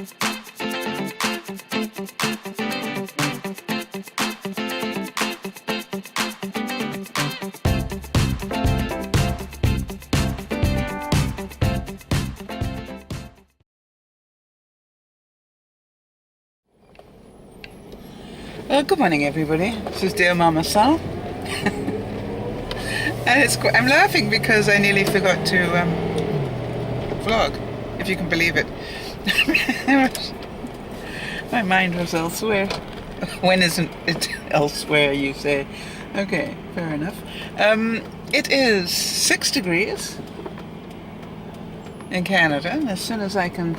Good morning, everybody. This is DearMamaSal. And I'm laughing because I nearly forgot to vlog, if you can believe it. My mind was elsewhere. When isn't it elsewhere, you say? Okay, fair enough. It is 6 degrees in Canada, and as soon as I can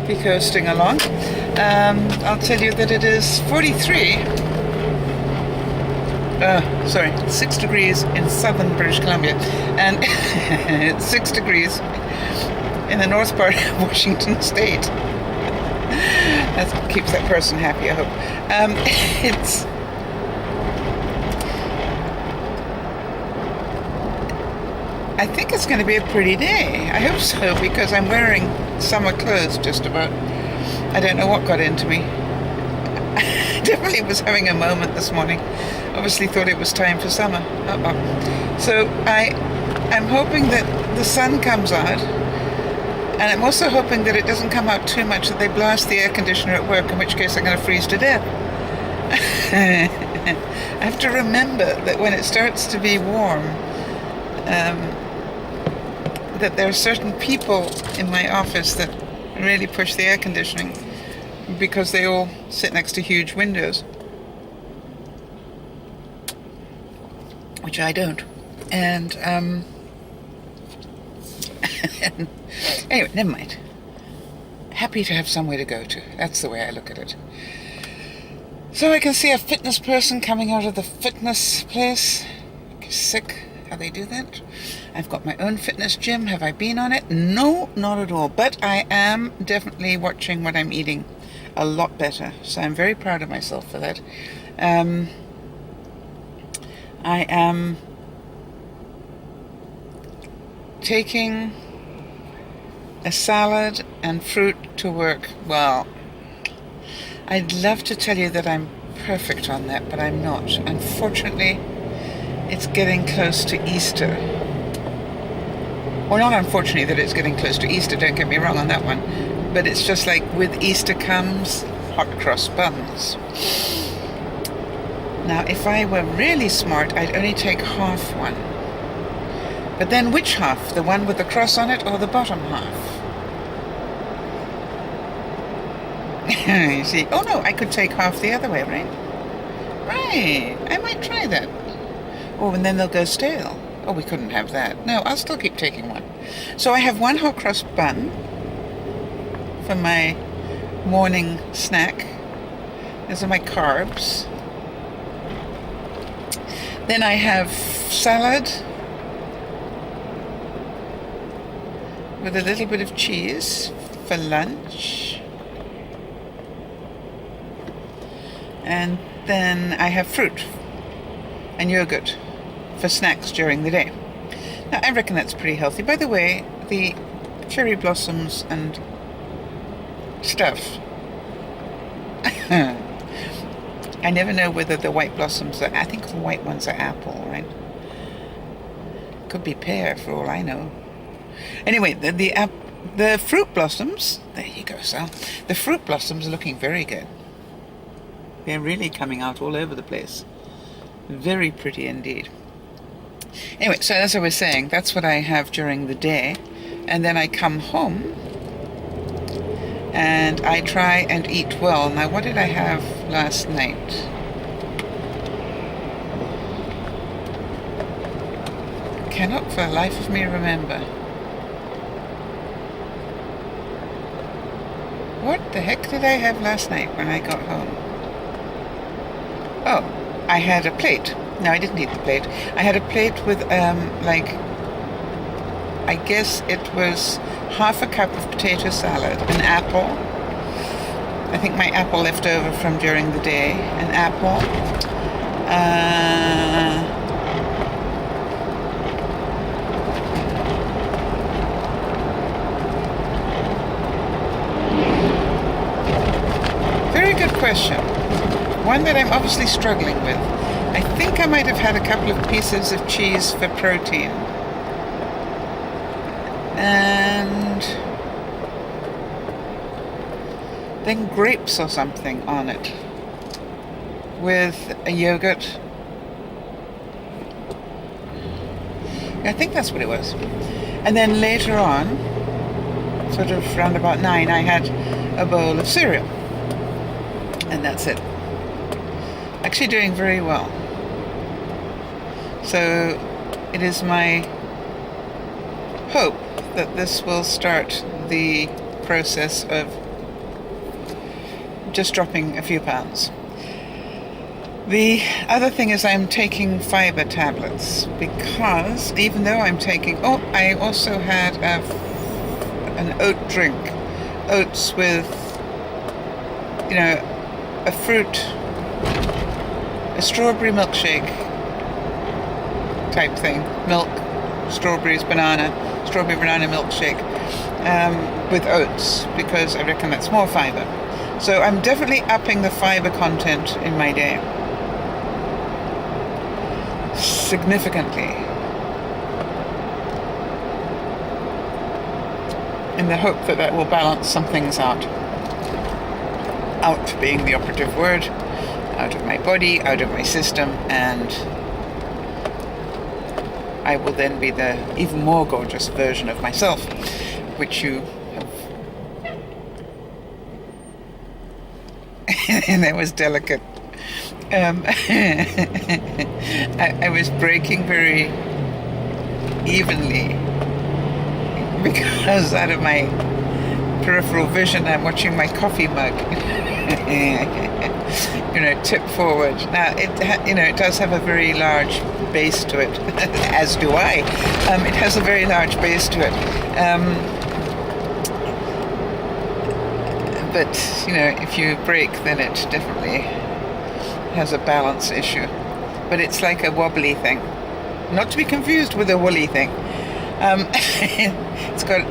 be coasting along, I'll tell you that it is 6 degrees in southern British Columbia, and it's 6 degrees in the north part of Washington State. That keeps that person happy, I hope. I think it's going to be a pretty day. I hope so, because I'm wearing summer clothes just about. I don't know what got into me. I definitely was having a moment this morning. Obviously thought it was time for summer. So I'm hoping that the sun comes out, and I'm also hoping that it doesn't come out too much, that they blast the air conditioner at work, in which case I'm going to freeze to death. I have to remember that when it starts to be warm, that there are certain people in my office that really push the air conditioning because they all sit next to huge windows, which I don't. And anyway, never mind. Happy to have somewhere to go to. That's the way I look at it. So I can see a fitness person coming out of the fitness place. Sick how they do that. I've got my own fitness gym. Have I been on it? No, not at all. But I am definitely watching what I'm eating a lot better. So I'm very proud of myself for that. I am taking a salad and fruit to work. Well, I'd love to tell you that I'm perfect on that, but I'm not. Unfortunately, it's getting close to Easter. Well, not unfortunately that it's getting close to Easter, don't get me wrong on that one. But it's just like with Easter comes hot cross buns. Now, if I were really smart, I'd only take half one. But then which half? The one with the cross on it or the bottom half? You see, oh no, I could take half the other way, right? Right, I might try that. Oh, and then they'll go stale. Oh, we couldn't have that. No, I'll still keep taking one. So I have one hot cross bun for my morning snack. Those are my carbs. Then I have salad with a little bit of cheese for lunch. And then I have fruit and yogurt for snacks during the day. Now, I reckon that's pretty healthy. By the way, the cherry blossoms and stuff, I never know whether the white blossoms are, I think the white ones are apple, right? Could be pear for all I know. Anyway, the fruit blossoms, there you go, Sal. The fruit blossoms are looking very good. They're really coming out all over the place. Very pretty indeed. Anyway, so as I was saying, that's what I have during the day. And then I come home and I try and eat well. Now, what did I have last night? Cannot for the life of me remember. What the heck did I have last night when I got home? Oh, I had a plate. No, I didn't eat the plate. I had a plate with, I guess it was half a cup of potato salad, an apple. I think my apple left over from during the day. An apple. question. One that I'm obviously struggling with. I think I might have had a couple of pieces of cheese for protein. And then grapes or something on it. With a yogurt. I think that's what it was. And then later on, sort of around about 9, I had a bowl of cereal. And that's it. Actually doing very well. So it is my hope that this will start the process of just dropping a few pounds. The other thing is I'm taking fiber tablets because even though I'm taking... Oh, I also had an oat drink. Oats with, a fruit, a strawberry milkshake type thing. Milk, strawberries, strawberry banana milkshake with oats because I reckon that's more fiber. So I'm definitely upping the fiber content in my day. Significantly, in the hope that will balance some things out being the operative word, out of my body, out of my system, and I will then be the even more gorgeous version of myself, which you have. And that was delicate. I was breaking very evenly because out of my peripheral vision I'm watching my coffee mug tip forward. Now it does have a very large base to it, as do I. It has a very large base to it, but if you break, then it definitely has a balance issue. But it's like a wobbly thing, not to be confused with a woolly thing. It's got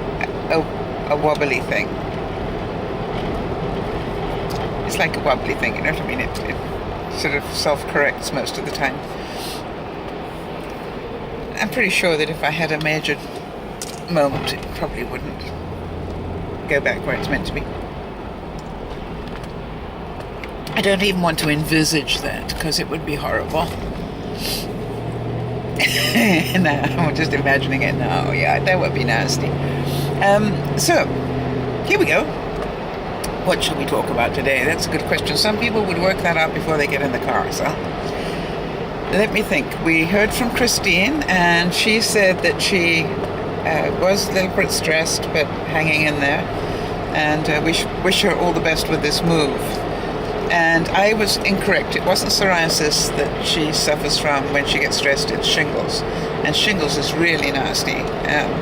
a wobbly thing. It's like a wobbly thing, you know what I mean? It sort of self-corrects most of the time. I'm pretty sure that if I had a major moment, it probably wouldn't go back where it's meant to be. I don't even want to envisage that because it would be horrible. No, I'm just imagining it now. Yeah, that would be nasty. So, here we go. What should we talk about today? That's a good question. Some people would work that out before they get in the car, so let me think. We heard from Christine, and she said that she was a little bit stressed, but hanging in there, and we wish her all the best with this move. And I was incorrect. It wasn't psoriasis that she suffers from when she gets stressed, it's shingles. And shingles is really nasty,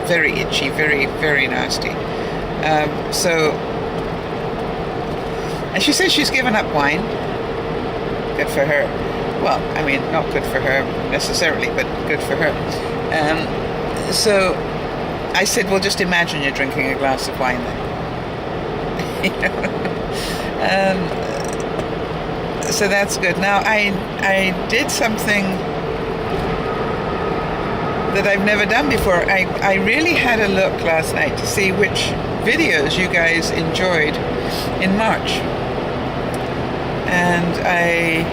very itchy, very, very nasty. And she says she's given up wine. Good for her. Well, I mean, not good for her necessarily, but good for her. So I said, well, just imagine you're drinking a glass of wine then. So that's good. Now, I did something that I've never done before. I really had a look last night to see which videos you guys enjoyed in March. And I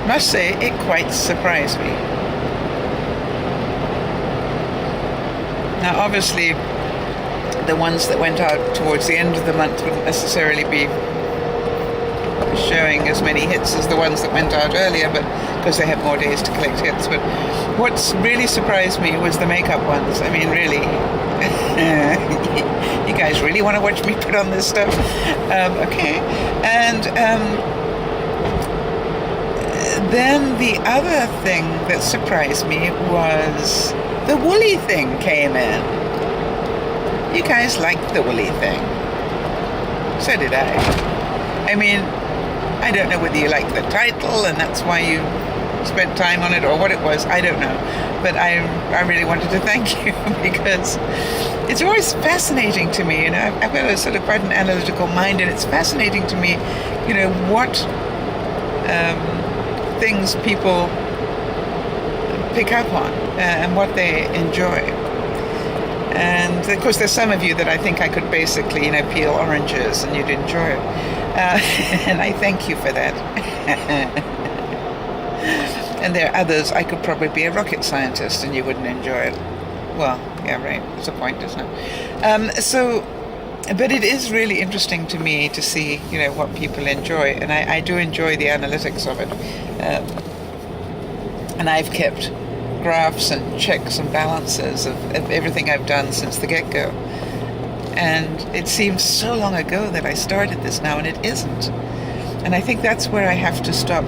must say, it quite surprised me. Now, obviously, the ones that went out towards the end of the month wouldn't necessarily be showing as many hits as the ones that went out earlier, but because they have more days to collect hits. But what's really surprised me was the makeup ones. I mean, really, you guys really want to watch me put on this stuff? Okay. And then the other thing that surprised me was the woolly thing came in. You guys liked the woolly thing. So did I. I mean, I don't know whether you like the title and that's why you spent time on it or what it was, I don't know. But I really wanted to thank you because it's always fascinating to me. I've got a sort of quite an analytical mind, and it's fascinating to me, what things people pick up on and what they enjoy. And of course, there's some of you that I think I could basically, peel oranges and you'd enjoy it. And I thank you for that. And there are others, I could probably be a rocket scientist and you wouldn't enjoy it. Well, yeah, right. That's a point, isn't it? But it is really interesting to me to see, what people enjoy. And I do enjoy the analytics of it. And I've kept graphs and checks and balances of everything I've done since the get-go. And it seems so long ago that I started this now, and it isn't. And I think that's where I have to stop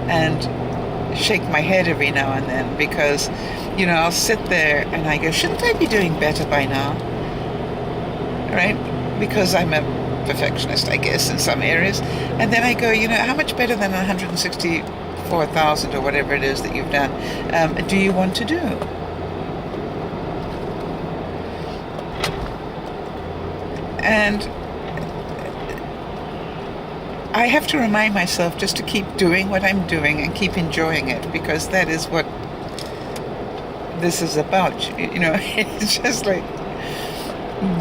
and shake my head every now and then, because, I'll sit there and I go, shouldn't I be doing better by now? Right? Because I'm a perfectionist, I guess, in some areas. And then I go, how much better than 164,000 or whatever it is that you've done do you want to do? And I have to remind myself just to keep doing what I'm doing and keep enjoying it, because that is what this is about. It's just like,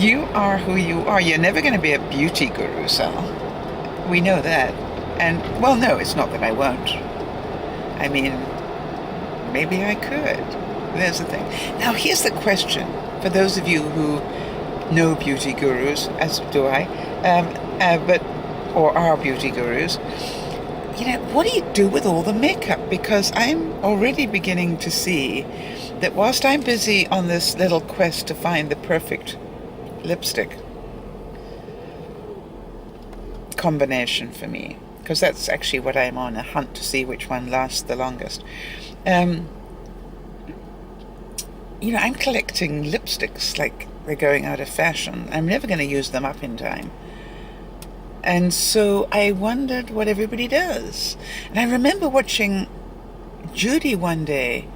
you are who you are. You're never going to be a beauty guru, Sal. We know that. And, well, no, it's not that I won't. I mean, maybe I could. There's the thing. Now, here's the question. For those of you who know beauty gurus, as do I, or are beauty gurus, what do you do with all the makeup? Because I'm already beginning to see that whilst I'm busy on this little quest to find the perfect lipstick combination for me, because that's actually what I'm on, a hunt to see which one lasts the longest. I'm collecting lipsticks like they're going out of fashion. I'm never going to use them up in time. And so I wondered what everybody does. And I remember watching Judy one day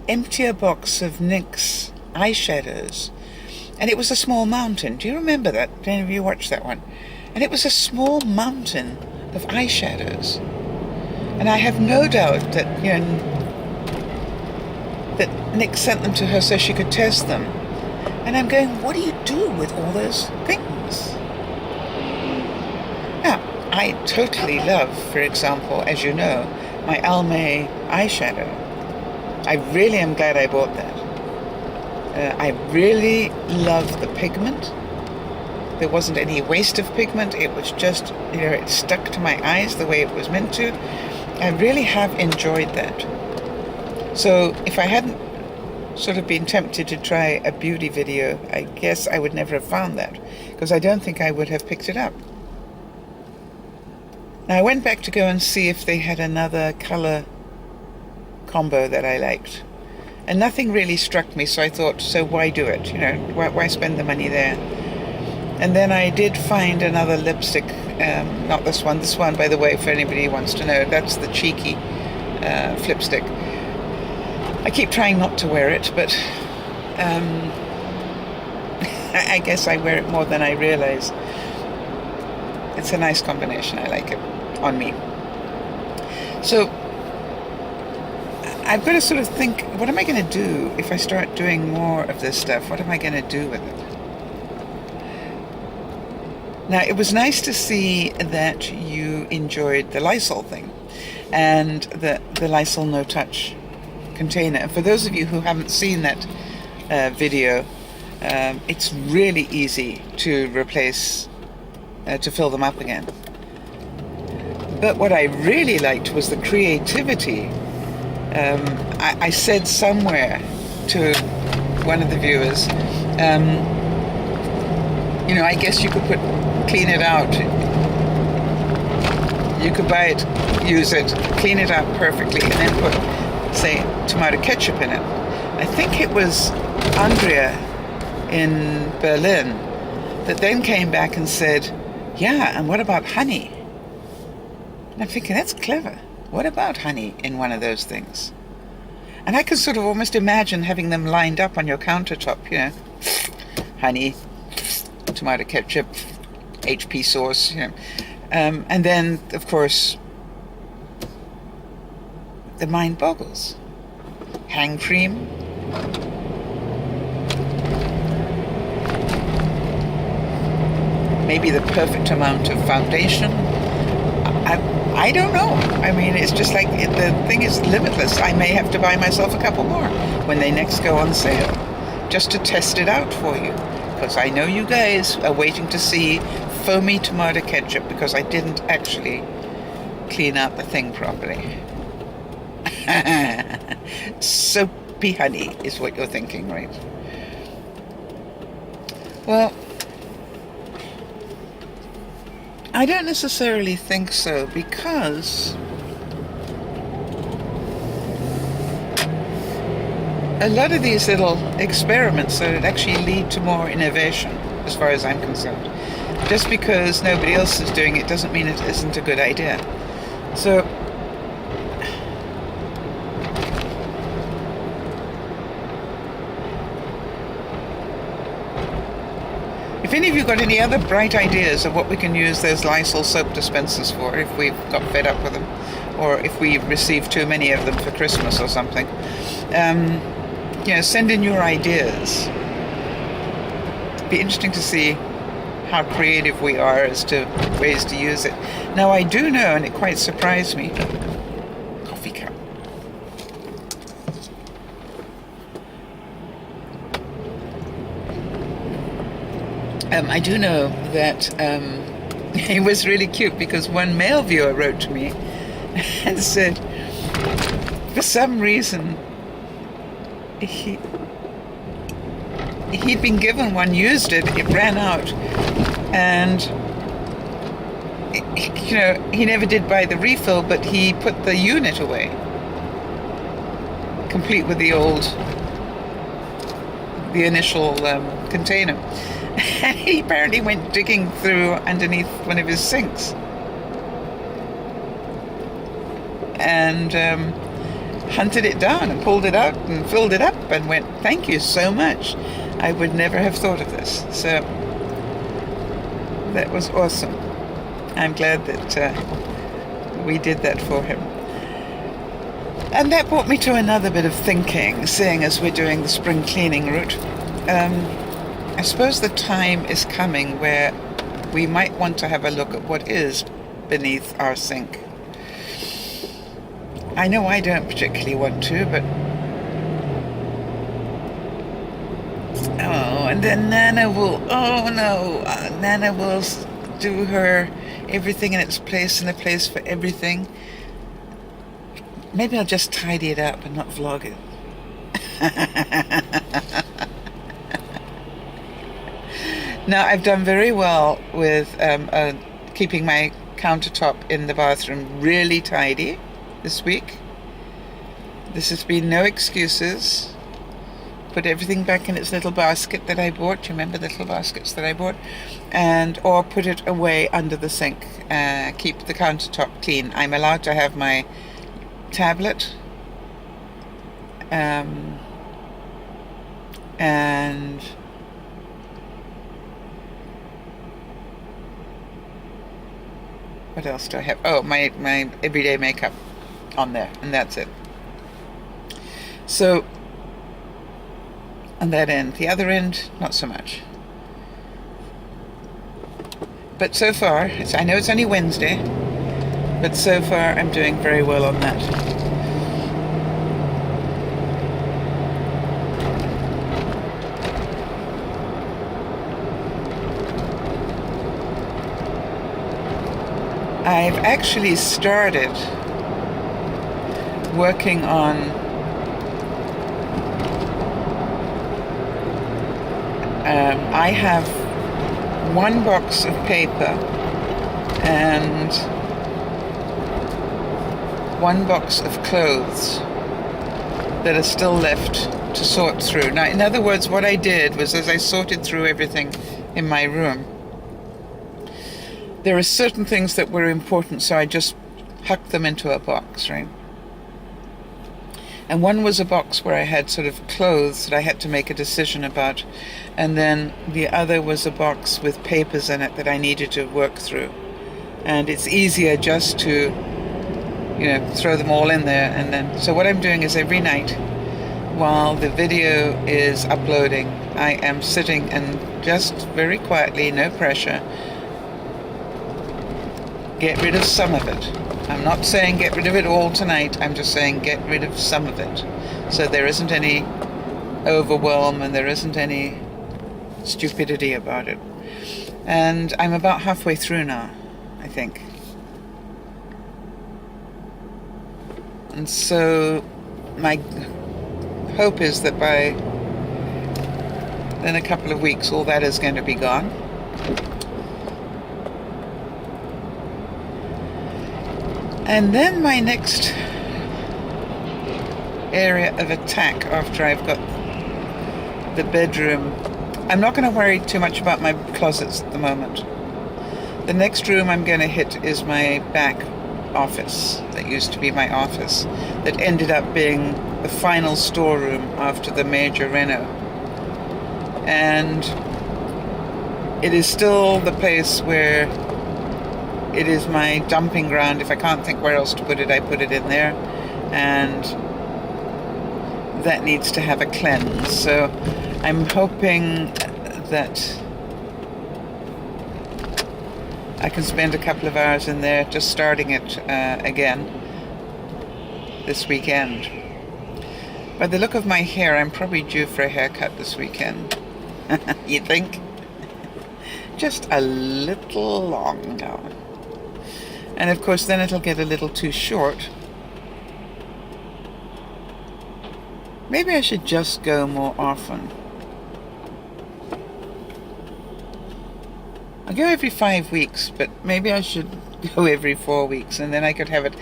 empty a box of NYX eyeshadows. And it was a small mountain. Do you remember that? Did any of you watch that one? And it was a small mountain of eyeshadows. And I have no doubt that, that NYX sent them to her so she could test them. And I'm going, what do you do with all those things? Now, I totally love, for example, as you know, my Almay eyeshadow. I really am glad I bought that. I really love the pigment. There wasn't any waste of pigment. It was just, it stuck to my eyes the way it was meant to. I really have enjoyed that. So if I hadn't sort of been tempted to try a beauty video, I guess I would never have found that, because I don't think I would have picked it up. Now, I went back to go and see if they had another color combo that I liked. And nothing really struck me, so I thought, so why do it? Why spend the money there? And then I did find another lipstick, not this one. This one, by the way, for anybody who wants to know, that's the Cheeky Flipstick. I keep trying not to wear it, but I guess I wear it more than I realize. It's a nice combination. I like it on me. So I've got to sort of think, what am I going to do if I start doing more of this stuff? What am I going to do with it? Now, it was nice to see that you enjoyed the Lysol thing and the Lysol no-touch container. And for those of you who haven't seen that video, it's really easy to replace, to fill them up again. But what I really liked was the creativity. I said somewhere to one of the viewers, I guess you could clean it out. You could buy it, use it, clean it out perfectly, and then put, say, tomato ketchup in it. I think it was Andrea in Berlin that then came back and said, yeah, and what about honey? And I'm thinking, that's clever. What about honey in one of those things? And I could sort of almost imagine having them lined up on your countertop, you know, honey, tomato ketchup, HP sauce, you know. And then, of course, the mind boggles. Hand cream. Maybe the perfect amount of foundation. I don't know. I mean, it's just like the thing is limitless. I may have to buy myself a couple more when they next go on sale, just to test it out for you. Because I know you guys are waiting to see foamy tomato ketchup because I didn't actually clean out the thing properly. Soapy honey is what you're thinking, right? Well, I don't necessarily think so, because a lot of these little experiments that actually lead to more innovation, as far as I'm concerned. Just because nobody else is doing it doesn't mean it isn't a good idea. So if any of you got any other bright ideas of what we can use those Lysol soap dispensers for, if we've got fed up with them, or if we received too many of them for Christmas or something, you know, send in your ideas. It'd be interesting to see how creative we are as to ways to use it. Now, I do know, and it quite surprised me, coffee cup. I do know that it was really cute, because one male viewer wrote to me and said, for some reason, he'd been given one, used it, it ran out, and you know, he never did buy the refill, but he put the unit away, complete with the initial container. And he apparently went digging through underneath one of his sinks and hunted it down and pulled it out and filled it up and went, "Thank you so much. I would never have thought of this." So that was awesome. I'm glad that we did that for him. And that brought me to another bit of thinking, seeing as we're doing the spring cleaning route. I suppose the time is coming where we might want to have a look at what is beneath our sink. I know I don't particularly want to, but and then Nana will, Nana will do her everything in its place and a place for everything. Maybe I'll just tidy it up and not vlog it. Now, I've done very well with keeping my countertop in the bathroom really tidy this week. This has been no excuses. Put everything back in its little basket that I bought. Do you remember the little baskets that I bought? Or put it away under the sink. Keep the countertop clean. I'm allowed to have my tablet. And what else do I have? Oh, my everyday makeup on there, and that's it. So on that end, the other end, not so much. But so far, I know it's only Wednesday, but so far I'm doing very well on that. I've actually started working on I have one box of paper and one box of clothes that are still left to sort through. Now, in other words, what I did was, as I sorted through everything in my room, there are certain things that were important, so I just hucked them into a box, right? And one was a box where I had sort of clothes that I had to make a decision about. And then the other was a box with papers in it that I needed to work through. And it's easier just to, throw them all in there. And then, so what I'm doing is every night while the video is uploading, I am sitting and just very quietly, no pressure, get rid of some of it. I'm not saying get rid of it all tonight, I'm just saying get rid of some of it. So there isn't any overwhelm and there isn't any stupidity about it. And I'm about halfway through now, I think. And so my hope is that in a couple of weeks all that is going to be gone. And then my next area of attack after I've got the bedroom, I'm not going to worry too much about my closets at the moment. The next room I'm going to hit is my back office that used to be my office, that ended up being the final storeroom after the major reno. And it is still the place where it is my dumping ground. If I can't think where else to put it, I put it in there. And that needs to have a cleanse. So I'm hoping that I can spend a couple of hours in there just starting it again this weekend. By the look of my hair, I'm probably due for a haircut this weekend. You think? Just a little long now. And of course then it'll get a little too short. Maybe I should just go more often. I go every 5 weeks, but maybe I should go every 4 weeks, and then I could have it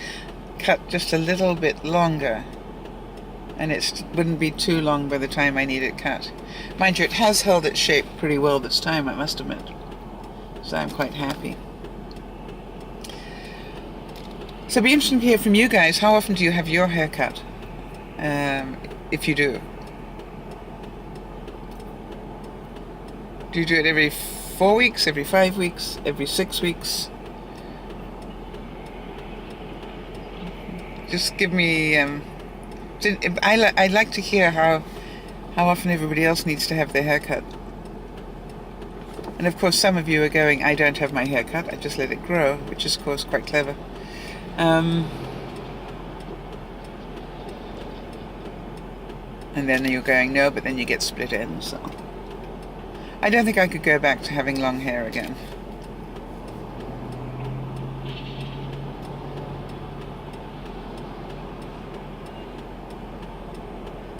cut just a little bit longer. And it wouldn't be too long by the time I need it cut. Mind you, it has held its shape pretty well this time, I must admit. So I'm quite happy. So it'd be interesting to hear from you guys. How often do you have your hair cut? If you do. Do you do it every 4 weeks, every 5 weeks, every 6 weeks? Just give me... I'd like to hear how often everybody else needs to have their hair cut. And of course some of you are going, I don't have my hair cut, I just let it grow, which is of course quite clever. And then you're going, no, but then you get split in, so. I don't think I could go back to having long hair again.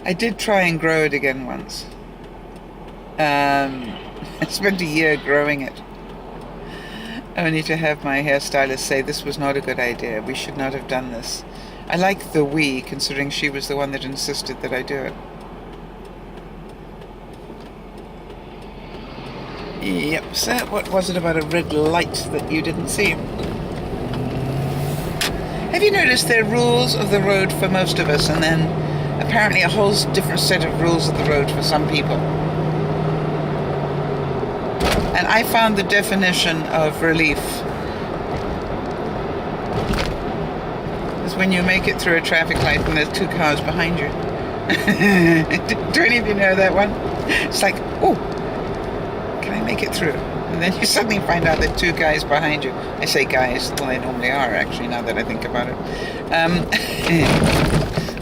I did try and grow it again once. I spent a year growing it, only to have my hairstylist say this was not a good idea, we should not have done this. I like the we, considering she was the one that insisted that I do it. Yep, so what was it about a red light that you didn't see? Have you noticed there are rules of the road for most of us, and then apparently a whole different set of rules of the road for some people? And I found the definition of relief is when you make it through a traffic light and there's 2 cars behind you. Do any of you know that one? It's like, oh, can I make it through? And then you suddenly find out that 2 guys behind you. I say guys, well they normally are actually, now that I think about it.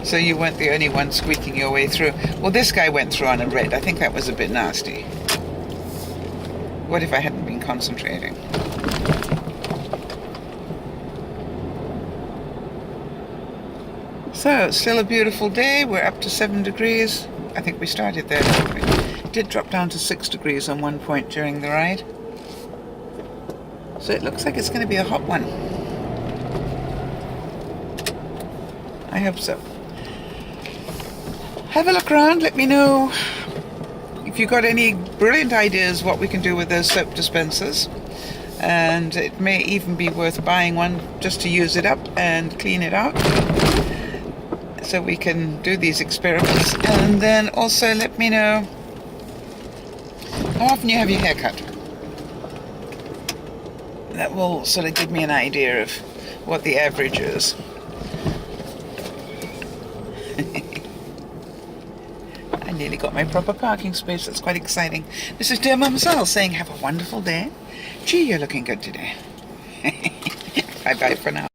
So you weren't the only one squeaking your way through. Well, this guy went through on a red. I think that was a bit nasty. What if I hadn't been concentrating? So, it's still a beautiful day. We're up to 7 degrees. I think we started there, didn't we? It did drop down to 6 degrees on one point during the ride. So it looks like it's going to be a hot one. I hope so. Have a look around. Let me know if you've got any brilliant ideas what we can do with those soap dispensers. and it may even be worth buying one just to use it up and clean it out, so we can do these experiments. And then also let me know how often you have your hair cut. That will sort of give me an idea of what the average is. I nearly got my proper parking space. That's quite exciting. This is DearMamaSal saying have a wonderful day. Gee, you're looking good today. Bye-bye for now.